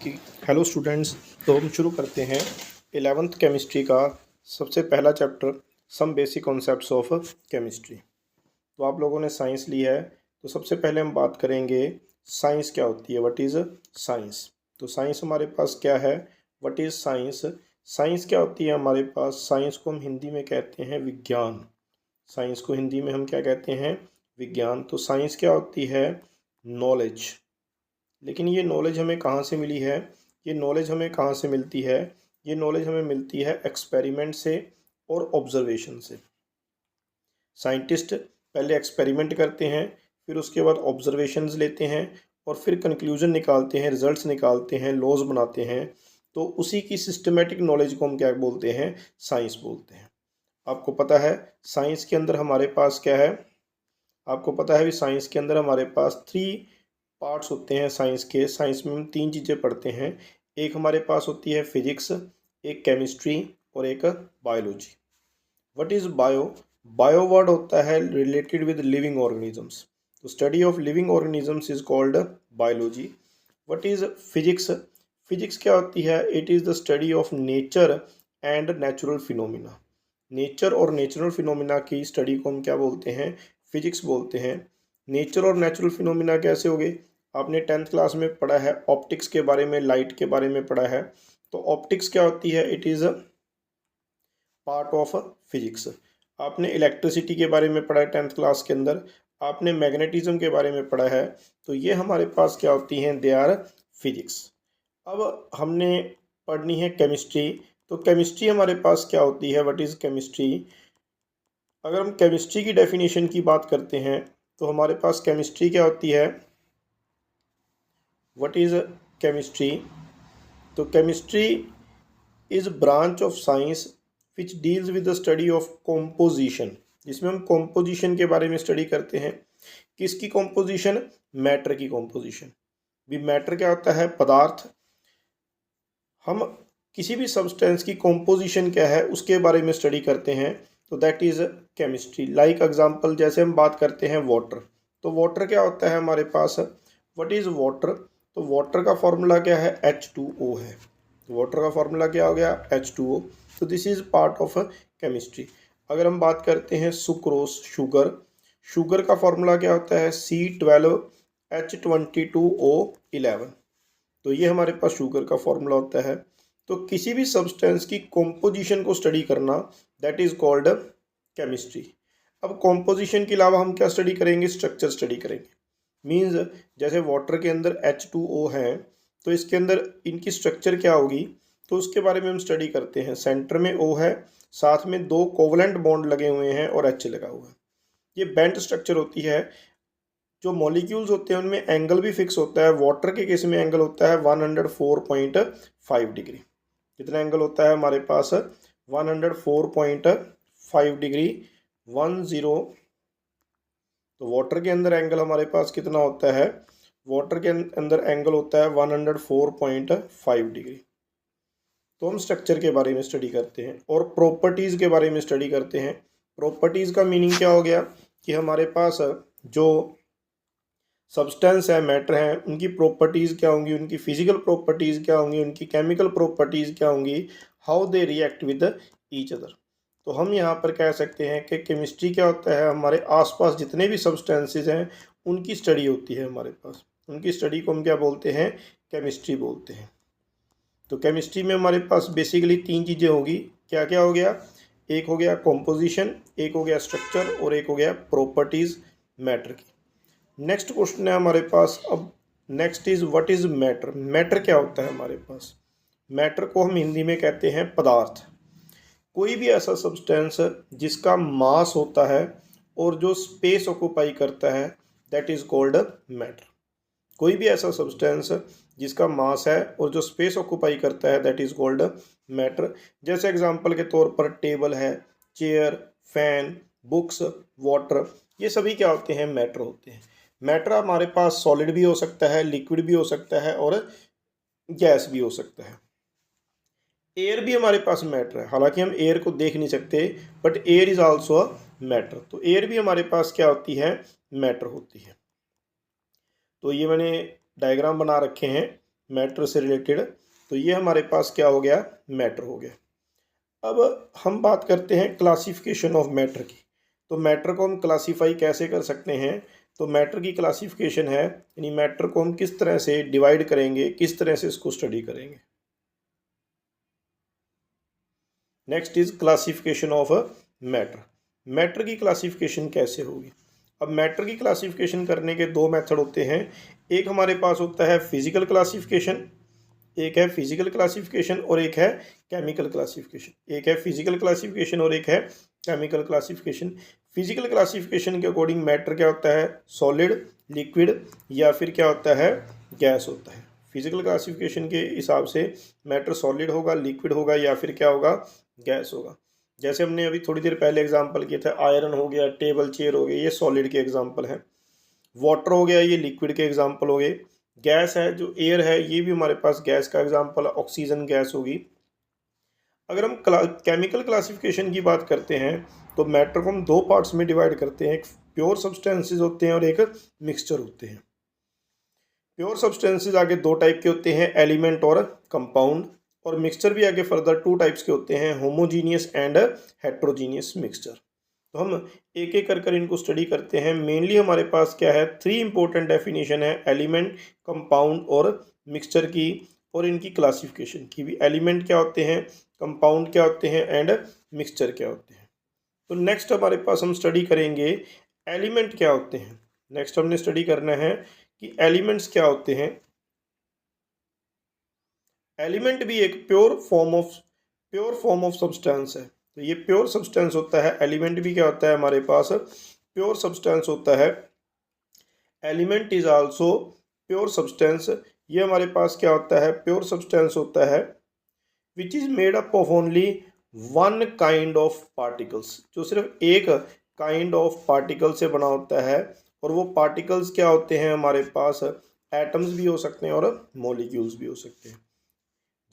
कि hello students. तो हम शुरू करते हैं 11th केमिस्ट्री का सबसे पहला chapter some basic concepts of chemistry. तो आप लोगों ने साइंस ली है, तो सबसे पहले हम बात करेंगे साइंस क्या होती है, व्हाट इज़ साइंस। तो साइंस हमारे पास क्या है, व्हाट इज़ साइंस। साइंस क्या होती है हमारे पास, साइंस को हम हिंदी में कहते हैं विज्ञान। साइंस को हिंदी में हम क्या कहते हैं, विज्ञान। तो साइंस क्या होती है, नॉलेज। लेकिन ये नॉलेज हमें कहाँ से मिली है, ये नॉलेज हमें कहाँ से मिलती है, ये नॉलेज हमें मिलती है एक्सपेरिमेंट से और ऑब्जर्वेशन से। साइंटिस्ट पहले एक्सपेरिमेंट करते हैं, फिर उसके बाद ऑब्जर्वेशंस लेते हैं और फिर कंक्लूजन निकालते हैं, रिजल्ट्स निकालते हैं, लॉज बनाते हैं। तो उसी की सिस्टमेटिक नॉलेज को हम क्या बोलते हैं, साइंस बोलते हैं। आपको पता है साइंस के अंदर हमारे पास क्या है, आपको पता है भी साइंस के अंदर हमारे पास 3 पार्ट्स होते हैं साइंस के। साइंस में हम 3 चीज़ें पढ़ते हैं। एक हमारे पास होती है फिजिक्स, एक केमिस्ट्री और एक biology. What is bio, bio word होता है रिलेटेड विद लिविंग ऑर्गेनिजम्स। तो study of living organisms is called biology. What is physics, physics क्या होती है, it is the study of nature and natural phenomena. Nature और natural phenomena की study को हम क्या बोलते हैं, फिजिक्स बोलते हैं। नेचर और नेचुरल फिनोमिना कैसे हो गए, आपने 10th क्लास में पढ़ा है, ऑप्टिक्स के बारे में, लाइट के बारे में पढ़ा है। तो ऑप्टिक्स क्या होती है, it is part of physics. आपने इलेक्ट्रिसिटी के बारे में पढ़ा है 10th क्लास के अंदर, आपने मैग्नेटिज्म के बारे में पढ़ा है। तो ये हमारे पास क्या होती हैं, दे आर फिजिक्स। अब हमने पढ़नी है केमिस्ट्री। तो केमिस्ट्री हमारे पास क्या होती है, व्हाट इज़ केमिस्ट्री। अगर हम केमिस्ट्री की डेफिनेशन की बात करते हैं तो हमारे पास केमिस्ट्री क्या होती है, व्हाट इज़ केमिस्ट्री। तो chemistry is branch of science which deals with the study of composition, जिसमें हम कॉम्पोजिशन के बारे में स्टडी करते हैं। किसकी कॉम्पोजिशन, मैटर की कॉम्पोजिशन। भी मैटर क्या होता है, पदार्थ। हम किसी भी सब्सटेंस की कॉम्पोजिशन क्या है उसके बारे में स्टडी करते हैं, तो that is chemistry. Like example जैसे हम बात करते हैं वाटर। तो वाटर क्या होता है हमारे पास, व्हाट इज़ वाटर। तो वाटर का फॉर्मूला क्या है, H2O है। तो वाटर का फॉर्मूला क्या हो गया, H2O। तो this is part of chemistry. अगर हम बात करते हैं सुक्रोस, शुगर, शुगर का फॉर्मूला क्या होता है, C12H22O11। तो ये हमारे पास शुगर का फॉर्मूला होता है। तो किसी भी सब्सटेंस की कॉम्पोजिशन को स्टडी करना, दैट इज कॉल्ड केमिस्ट्री। अब कॉम्पोजिशन के अलावा हम क्या स्टडी करेंगे, स्ट्रक्चर स्टडी करेंगे। मीन्स जैसे वाटर के अंदर H2O है, तो इसके अंदर इनकी स्ट्रक्चर क्या होगी, तो उसके बारे में हम स्टडी करते हैं। सेंटर में O है, साथ में 2 कोवलेंट बॉन्ड लगे हुए हैं और H लगा हुआ है। ये बेंट स्ट्रक्चर होती है। जो मॉलिक्यूल्स होते हैं उनमें एंगल भी फिक्स होता है। वाटर के केस में एंगल होता है 104.5 डिग्री। कितना एंगल होता है हमारे पास, 104.5 डिग्री, 10। तो वाटर के अंदर एंगल हमारे पास कितना होता है, वाटर के अंदर एंगल होता है 104.5 डिग्री। तो हम स्ट्रक्चर के बारे में स्टडी करते हैं और प्रॉपर्टीज़ के बारे में स्टडी करते हैं। प्रॉपर्टीज़ का मीनिंग क्या हो गया कि हमारे पास जो सब्सटेंस है, मैटर है, उनकी प्रॉपर्टीज़ क्या होंगी, उनकी फिजिकल प्रॉपर्टीज़ क्या होंगी, उनकी केमिकल प्रॉपर्टीज़ क्या होंगी, how they react with each other. तो हम यहाँ पर कह सकते हैं कि केमिस्ट्री क्या होता है, हमारे आसपास जितने भी सब्सटेंसेस हैं उनकी स्टडी होती है हमारे पास। उनकी स्टडी को हम क्या बोलते हैं, केमिस्ट्री बोलते हैं। तो केमिस्ट्री में हमारे पास बेसिकली 3 चीज़ें होगी। क्या क्या हो गया, एक हो गया कॉम्पोजिशन, एक हो गया स्ट्रक्चर और एक हो गया प्रॉपर्टीज़ मैटर की। नेक्स्ट क्वेश्चन है हमारे पास, अब next is what is matter. Matter क्या होता है हमारे पास, मैटर को हम हिंदी में कहते हैं पदार्थ। कोई भी ऐसा सब्सटेंस जिसका मास होता है और जो स्पेस ऑक्यूपाई करता है, दैट इज कॉल्ड मैटर। कोई भी ऐसा सब्सटेंस जिसका मास है और जो स्पेस ऑक्यूपाई करता है, दैट इज कॉल्ड मैटर। जैसे एग्जांपल के तौर पर टेबल है, चेयर, फैन, बुक्स, वाटर, ये सभी क्या होते हैं, मैटर होते हैं। मैटर हमारे पास सॉलिड भी हो सकता है, लिक्विड भी हो सकता है और गैस भी हो सकता है। एयर भी हमारे पास मैटर है, हालांकि हम एयर को देख नहीं सकते, but air is also a matter. तो एयर भी हमारे पास क्या होती है, मैटर होती है। तो ये मैंने डायग्राम बना रखे हैं। मैटर से रिलेटेड, तो ये हमारे पास क्या हो गया, मैटर हो गया। अब हम बात करते हैं क्लासिफिकेशन ऑफ मैटर की। तो मैटर को हम क्लासीफाई कैसे कर सकते हैं, तो मैटर की क्लासिफिकेशन है, यानी मैटर को हम किस तरह से डिवाइड करेंगे, किस तरह से इसको स्टडी करेंगे। Next is classification of matter. Matter की क्लासिफिकेशन कैसे होगी। अब मैटर की क्लासिफिकेशन करने के दो मेथड होते हैं। एक हमारे पास होता है फिजिकल क्लासिफिकेशन, एक है फिजिकल क्लासिफिकेशन और एक है केमिकल क्लासिफिकेशन। एक है फिजिकल क्लासिफिकेशन और एक है केमिकल क्लासिफिकेशन। फिजिकल क्लासिफिकेशन के अकॉर्डिंग मैटर क्या होता है, सॉलिड, लिक्विड या फिर क्या होता है, गैस होता है। फिजिकल क्लासिफिकेशन के हिसाब से मैटर सॉलिड होगा, लिक्विड होगा या फिर क्या होगा, गैस होगा। जैसे हमने अभी थोड़ी देर पहले एग्जांपल किए थे, आयरन हो गया, टेबल चेयर हो गए, ये सॉलिड के एग्जांपल हैं। वाटर हो गया, ये लिक्विड के एग्जांपल हो गए। गैस है जो एयर है, ये भी हमारे पास गैस का एग्जांपल है, ऑक्सीजन गैस होगी। अगर हम केमिकल क्लासिफिकेशन की बात करते हैं तो मैटर को हम दो पार्ट्स में डिवाइड करते हैं, एक प्योर सब्सटेंसेस होते हैं और एक मिक्सचर होते हैं। प्योर सब्सटेंसेस आगे दो टाइप के होते हैं, एलिमेंट और कंपाउंड, और मिक्सचर भी आगे फर्दर टू टाइप्स के होते हैं, होमोजीनियस एंड हेट्रोजीनियस मिक्सचर। तो हम एक एक कर इनको स्टडी करते हैं। मेनली हमारे पास क्या है, थ्री इंपॉर्टेंट डेफिनेशन है, एलिमेंट, कंपाउंड और मिक्सचर की, और इनकी क्लासिफिकेशन की भी। एलिमेंट क्या होते हैं, कंपाउंड क्या होते हैं एंड मिक्सचर क्या होते हैं। तो नेक्स्ट हमारे पास हम स्टडी करेंगे एलिमेंट क्या होते हैं। नेक्स्ट हमने स्टडी करना है कि एलिमेंट्स क्या होते हैं। एलिमेंट भी एक प्योर फॉर्म ऑफ सब्सटेंस है। तो ये प्योर सब्सटेंस होता है। एलिमेंट भी क्या होता है, हमारे पास प्योर सब्सटेंस होता है। Element is also pure substance. ये हमारे पास क्या होता है, प्योर सब्सटेंस होता है which is made up of only one kind of particles, जो सिर्फ एक काइंड ऑफ पार्टिकल से बना होता है। और वो पार्टिकल्स क्या होते हैं, हमारे पास एटम्स भी हो सकते हैं और मॉलिक्यूल्स भी हो सकते हैं।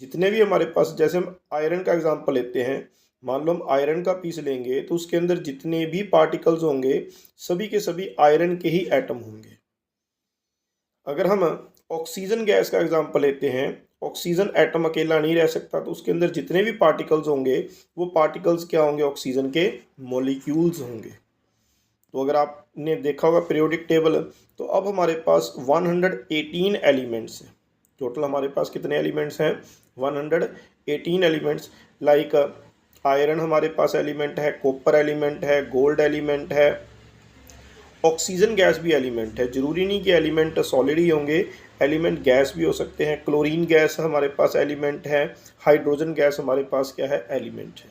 जितने भी हमारे पास, जैसे हम आयरन का एग्जांपल लेते हैं, मान लो हम आयरन का पीस लेंगे तो उसके अंदर जितने भी पार्टिकल्स होंगे सभी के सभी आयरन के ही एटम होंगे। अगर हम ऑक्सीजन गैस का एग्जांपल लेते हैं, ऑक्सीजन एटम अकेला नहीं रह सकता, तो उसके अंदर जितने भी पार्टिकल्स होंगे वो पार्टिकल्स क्या होंगे, ऑक्सीजन के मॉलिक्यूल्स होंगे। तो अगर आपने देखा होगा पीरियोडिक टेबल, तो अब हमारे पास 118 एलिमेंट्स हैं। टोटल हमारे पास कितने एलिमेंट्स हैं, 118 एलिमेंट्स। लाइक आयरन हमारे पास एलिमेंट है, कॉपर एलिमेंट है, गोल्ड एलिमेंट है, ऑक्सीजन गैस भी एलिमेंट है। जरूरी नहीं कि एलिमेंट सॉलिड ही होंगे, एलिमेंट गैस भी हो सकते हैं। क्लोरीन गैस हमारे पास एलिमेंट है, हाइड्रोजन गैस हमारे पास क्या है, एलिमेंट है।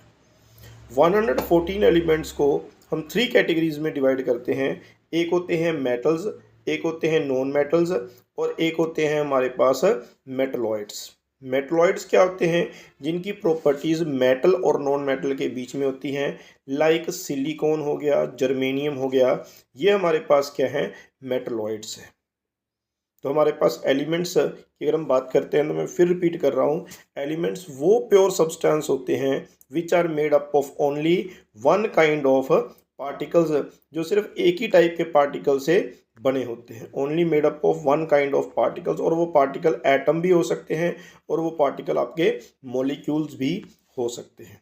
114 एलिमेंट्स को हम थ्री कैटेगरीज में डिवाइड करते हैं। एक होते हैं मेटल्स, एक होते हैं नॉन मेटल्स और एक होते हैं हमारे पास मेटलॉइड्स। मेटलॉइड्स क्या होते हैं, जिनकी प्रॉपर्टीज़ मेटल और नॉन मेटल के बीच में होती हैं। लाइक सिलिकॉन हो गया, जर्मेनियम हो गया, ये हमारे पास क्या है, मेटलॉइड्स है। तो हमारे पास एलिमेंट्स की अगर हम बात करते हैं तो मैं फिर रिपीट कर रहा हूँ, एलिमेंट्स वो प्योर सब्सटेंस होते हैं which are made up of only one kind of particles, जो सिर्फ एक ही टाइप के पार्टिकल से बने होते हैं। Only made up of one kind of particles, और वो पार्टिकल एटम भी हो सकते हैं और वो पार्टिकल आपके मॉलिक्यूल्स भी हो सकते हैं।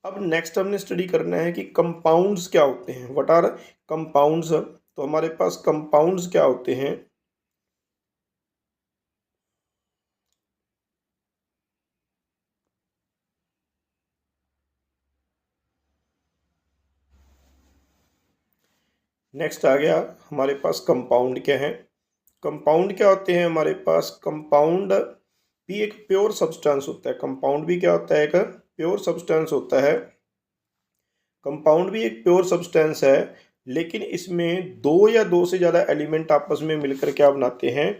अब नेक्स्ट हमने स्टडी करना है कि कंपाउंड्स क्या होते हैं, व्हाट आर कंपाउंड्स। तो हमारे पास कंपाउंड्स क्या होते हैं। नेक्स्ट आ गया हमारे पास कंपाउंड क्या है। कंपाउंड क्या होते हैं, हमारे पास कंपाउंड भी एक प्योर सब्सटेंस होता है। कंपाउंड भी क्या होता है, एक प्योर सब्सटेंस होता है। कंपाउंड भी एक प्योर सब्सटेंस है, लेकिन इसमें दो या दो से ज़्यादा एलिमेंट आपस में मिलकर क्या बनाते हैं,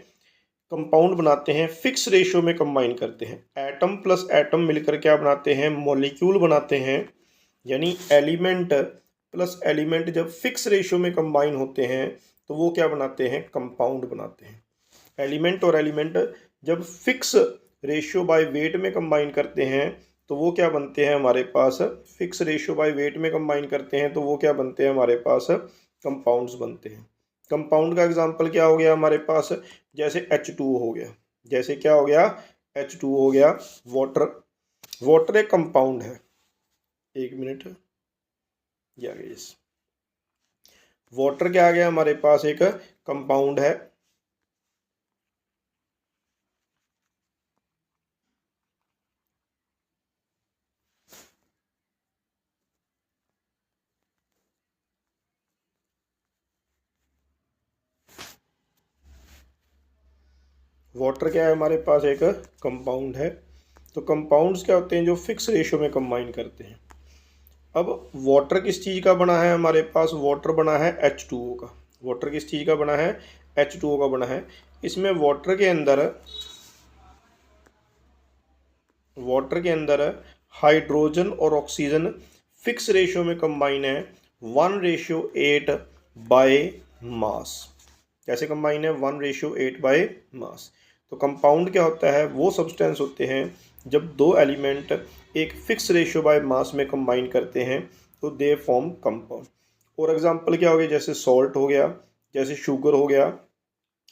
कंपाउंड बनाते हैं, फिक्स रेशियो में कंबाइन करते हैं। एटम प्लस एटम मिलकर क्या बनाते हैं, मॉलिक्यूल बनाते हैं। यानी एलिमेंट प्लस एलिमेंट जब फिक्स रेशियो में कंबाइन होते हैं तो वो क्या बनाते हैं, कंपाउंड बनाते हैं। एलिमेंट और एलिमेंट जब फिक्स रेशियो बाय वेट में कंबाइन करते हैं तो वो क्या बनते हैं, हमारे पास फिक्स रेशियो बाय वेट में कंबाइन करते हैं तो वो क्या बनते हैं, हमारे पास कंपाउंड्स बनते हैं। कंपाउंड का एग्जांपल क्या हो गया हमारे पास, जैसे H2O हो गया। जैसे क्या हो गया, H2O हो गया, वाटर। वाटर एक कंपाउंड है, एक मिनट, ये आ गया यस। वाटर क्या आ गया हमारे पास, एक कंपाउंड है। वाटर क्या है हमारे पास, एक कंपाउंड है। तो कंपाउंड्स क्या होते हैं, जो फिक्स रेशियो में कंबाइन करते हैं। अब वाटर किस चीज़ का बना है हमारे पास, वाटर बना है H2O का। वाटर किस चीज़ का बना है, H2O का बना है। इसमें वाटर के अंदर हाइड्रोजन और ऑक्सीजन फिक्स रेशियो में कंबाइन है, 1:8 बाय मास। कैसे कंबाइन है, 1:8 बाय मास। तो कंपाउंड क्या होता है, वो सब्सटेंस होते हैं जब दो एलिमेंट एक फिक्स रेशियो बाय मास में कंबाइन करते हैं तो दे फॉर्म कंपाउंड। और एग्जांपल क्या हो गया, जैसे सॉल्ट हो गया, जैसे शुगर हो गया,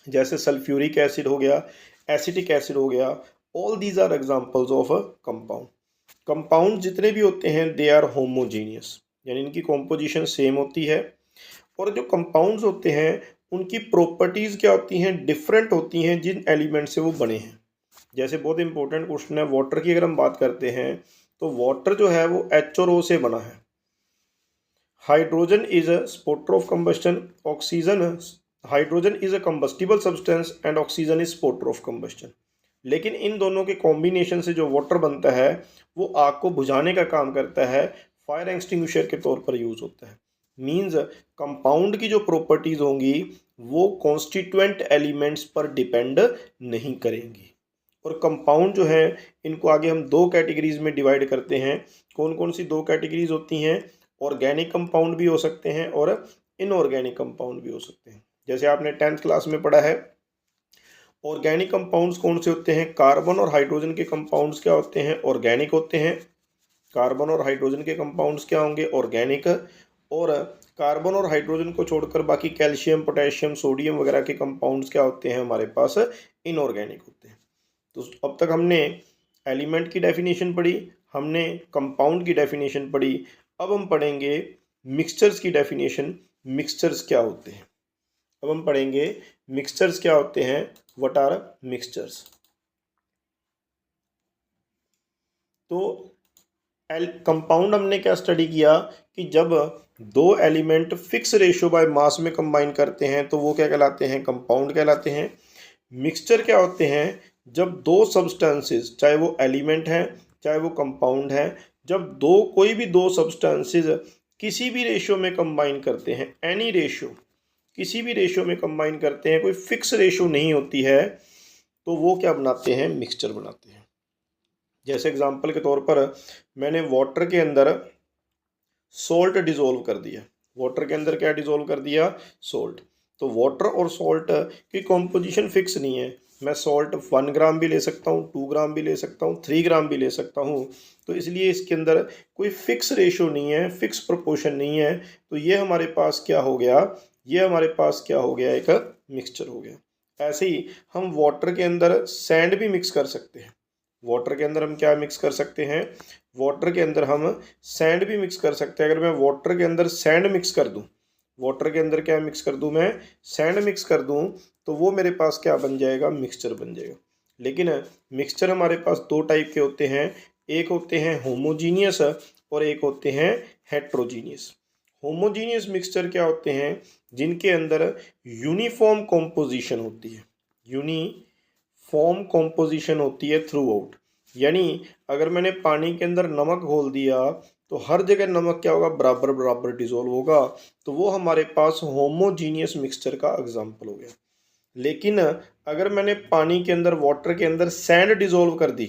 जैसे सल्फ्यूरिक एसिड हो गया, एसिटिक एसिड हो गया। All these are examples of a compound. Compound जितने भी होते हैं दे आर होमोजीनियस, यानी इनकी कॉम्पोजिशन सेम होती है। और जो कंपाउंड्स होते हैं उनकी प्रॉपर्टीज क्या होती हैं, डिफरेंट होती हैं जिन एलिमेंट से वो बने हैं। जैसे बहुत इंपॉर्टेंट क्वेश्चन है वाटर की, अगर हम बात करते हैं तो वाटर जो है वो H और O से बना है। Hydrogen is a supporter of combustion, oxygen, hydrogen is a combustible substance and oxygen is supporter of combustion. लेकिन इन दोनों के कॉम्बिनेशन से जो वाटर बनता है वो आग को बुझाने का काम करता है, फायर एक्सटिंग्विशर के तौर पर यूज होता है। मींस कंपाउंड की जो प्रॉपर्टीज होंगी वो कॉन्स्टिट्यूएंट एलिमेंट्स पर डिपेंड नहीं करेंगी। और कंपाउंड जो है इनको आगे हम दो कैटेगरीज में डिवाइड करते हैं। कौन कौन सी दो कैटेगरीज होती हैं, ऑर्गेनिक कंपाउंड भी हो सकते हैं और इनऑर्गेनिक कंपाउंड भी हो सकते हैं। जैसे आपने 10th क्लास में पढ़ा है, ऑर्गेनिक कंपाउंड्स कौन से होते हैं, कार्बन और हाइड्रोजन के कंपाउंड्स क्या होते हैं, ऑर्गेनिक होते हैं। कार्बन और हाइड्रोजन के कंपाउंड्स क्या होंगे, ऑर्गेनिक। और कार्बन और हाइड्रोजन को छोड़कर बाकी कैल्शियम, पोटेशियम, सोडियम वगैरह के कंपाउंड्स क्या होते हैं हमारे पास, इनऑर्गेनिक होते हैं। तो अब तक हमने एलिमेंट की डेफिनेशन पढ़ी, हमने कंपाउंड की डेफिनेशन पढ़ी। अब हम पढ़ेंगे मिक्सचर्स की डेफिनेशन, मिक्सचर्स क्या होते हैं। अब हम पढ़ेंगे मिक्सचर्स क्या होते हैं, व्हाट आर मिक्सचर्स। तो कंपाउंड हमने क्या स्टडी किया कि जब दो element fix ratio by mass में कंबाइन करते हैं तो वो क्या कहलाते हैं, कंपाउंड कहलाते हैं। मिक्सचर क्या होते हैं, जब दो सब्सटेंसेस, चाहे वो एलिमेंट हैं चाहे वो कंपाउंड है, जब कोई भी दो सब्सटेंसेस किसी भी रेशियो में कंबाइन करते हैं, एनी रेशियो, किसी भी रेशियो में कंबाइन करते हैं, कोई फिक्स रेशियो नहीं होती है, तो वो क्या बनाते हैं, मिक्सचर बनाते हैं। जैसे एग्जांपल के तौर पर मैंने वाटर के अंदर सॉल्ट डिजोल्व कर दिया, वाटर के अंदर क्या डिजोल्व कर दिया, सॉल्ट। तो वाटर और सॉल्ट की कॉम्पोजिशन फिक्स नहीं है। मैं सॉल्ट 1 ग्राम भी ले सकता हूँ, 2 ग्राम भी ले सकता हूँ, 3 ग्राम भी ले सकता हूँ। तो इसलिए इसके अंदर कोई फिक्स रेशो नहीं है, फिक्स प्रोपोर्शन नहीं है। तो ये हमारे पास क्या हो गया, ये हमारे पास क्या हो गया, एक मिक्सचर हो गया। ऐसे ही हम वाटर के अंदर सैंड भी मिक्स कर सकते हैं। वाटर के अंदर हम क्या मिक्स कर सकते हैं, वाटर के अंदर हम सैंड भी मिक्स कर सकते हैं। अगर मैं वाटर के अंदर सैंड मिक्स कर दूं, वाटर के अंदर क्या मिक्स कर दूं, मैं सैंड मिक्स कर दूं, तो वो मेरे पास क्या बन जाएगा, मिक्सचर बन जाएगा। लेकिन मिक्सचर हमारे पास दो टाइप के होते हैं, एक होते हैं होमोजीनियस और एक होते हैं हेट्रोजीनियस। होमोजीनियस मिक्सचर क्या होते हैं, जिनके अंदर यूनिफॉर्म कॉम्पोजिशन होती है, यूनिफॉर्म कॉम्पोजिशन होती है थ्रू आउट। यानी अगर मैंने पानी के अंदर नमक घोल दिया तो हर जगह नमक क्या होगा, बराबर बराबर डिजोल्व होगा। तो वो हमारे पास होमोजीनियस मिक्सचर का एग्जाम्पल हो गया। लेकिन अगर मैंने पानी के अंदर, वाटर के अंदर सैंड डिजोल्व कर दी,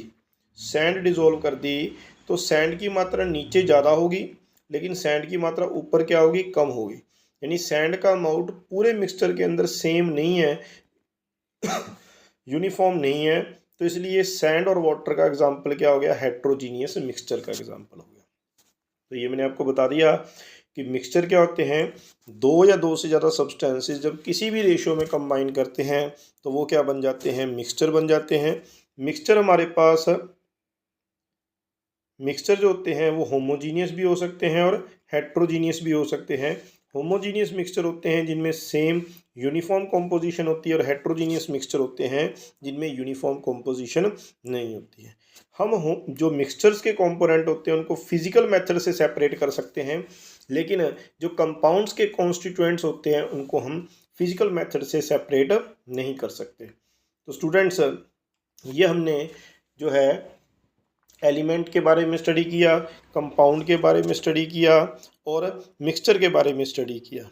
सैंड डिजोल्व कर दी, तो सैंड की मात्रा नीचे ज़्यादा होगी लेकिन सैंड की मात्रा ऊपर क्या होगी, कम होगी। यानी सैंड का अमाउंट पूरे मिक्सचर के अंदर सेम नहीं है, यूनिफॉर्म नहीं है। तो इसलिए सैंड और वाटर का एग्जाम्पल क्या हो गया, हेट्रोजीनियस मिक्सचर का एग्जाम्पल हो गया। तो ये मैंने आपको बता दिया कि मिक्सचर क्या होते हैं, दो या दो से ज़्यादा सब्सटेंसेस जब किसी भी रेशियो में कंबाइन करते हैं तो वो क्या बन जाते हैं, मिक्सचर बन जाते हैं। मिक्सचर हमारे पास, मिक्सचर जो होते हैं वो होमोजीनियस भी हो सकते हैं और हेट्रोजीनियस भी हो सकते हैं। होमोजीनियस मिक्सचर होते हैं जिनमें सेम यूनिफॉर्म कॉम्पोजिशन होती है और हेट्रोजीनियस मिक्सचर होते हैं जिनमें यूनिफॉर्म कॉम्पोजिशन नहीं होती है। हम जो मिक्सचर्स के कंपोनेंट होते हैं उनको फिजिकल मेथड से सेपरेट कर सकते हैं, लेकिन जो कंपाउंड्स के कॉन्स्टिट्यूएंट्स होते हैं उनको हम फिजिकल मेथड से सेपरेट नहीं कर सकते। तो स्टूडेंट्स, ये हमने जो है एलिमेंट के बारे में स्टडी किया, कंपाउंड के बारे में स्टडी किया और मिक्सचर के बारे में स्टडी किया,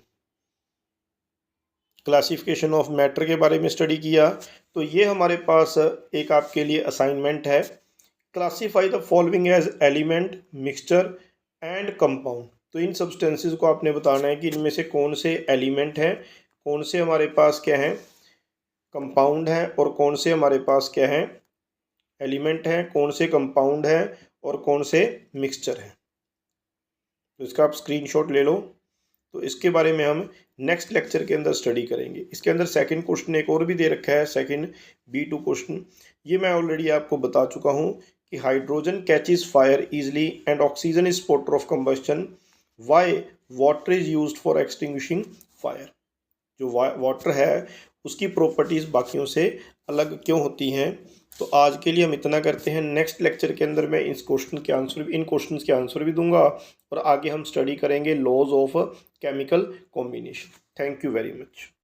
क्लासिफिकेशन ऑफ मैटर के बारे में स्टडी किया। तो ये हमारे पास एक आपके लिए असाइनमेंट है, classify the following as element, mixture and compound. तो इन सब्सटेंसेस को आपने बताना है कि इनमें से कौन से एलिमेंट हैं, कौन से हमारे पास क्या हैं, कंपाउंड हैं, और कौन से हमारे पास क्या हैं, एलिमेंट हैं, कौन से कंपाउंड हैं और कौन से मिक्सचर हैं। तो इसका आप स्क्रीनशॉट ले लो। तो इसके बारे में हम नेक्स्ट लेक्चर के अंदर स्टडी करेंगे। इसके अंदर सेकंड क्वेश्चन एक और भी दे रखा है, सेकंड B2 क्वेश्चन। ये मैं ऑलरेडी आपको बता चुका हूँ कि hydrogen catches fire easily and oxygen is spotter of combustion, Y water is used for extinguishing fire. जो वाटर है उसकी प्रॉपर्टीज़ बाकियों से अलग क्यों होती हैं। तो आज के लिए हम इतना करते हैं। नेक्स्ट लेक्चर के अंदर मैं इन क्वेश्चंस के आंसर भी दूंगा और आगे हम स्टडी करेंगे laws of chemical combination. Thank you very much.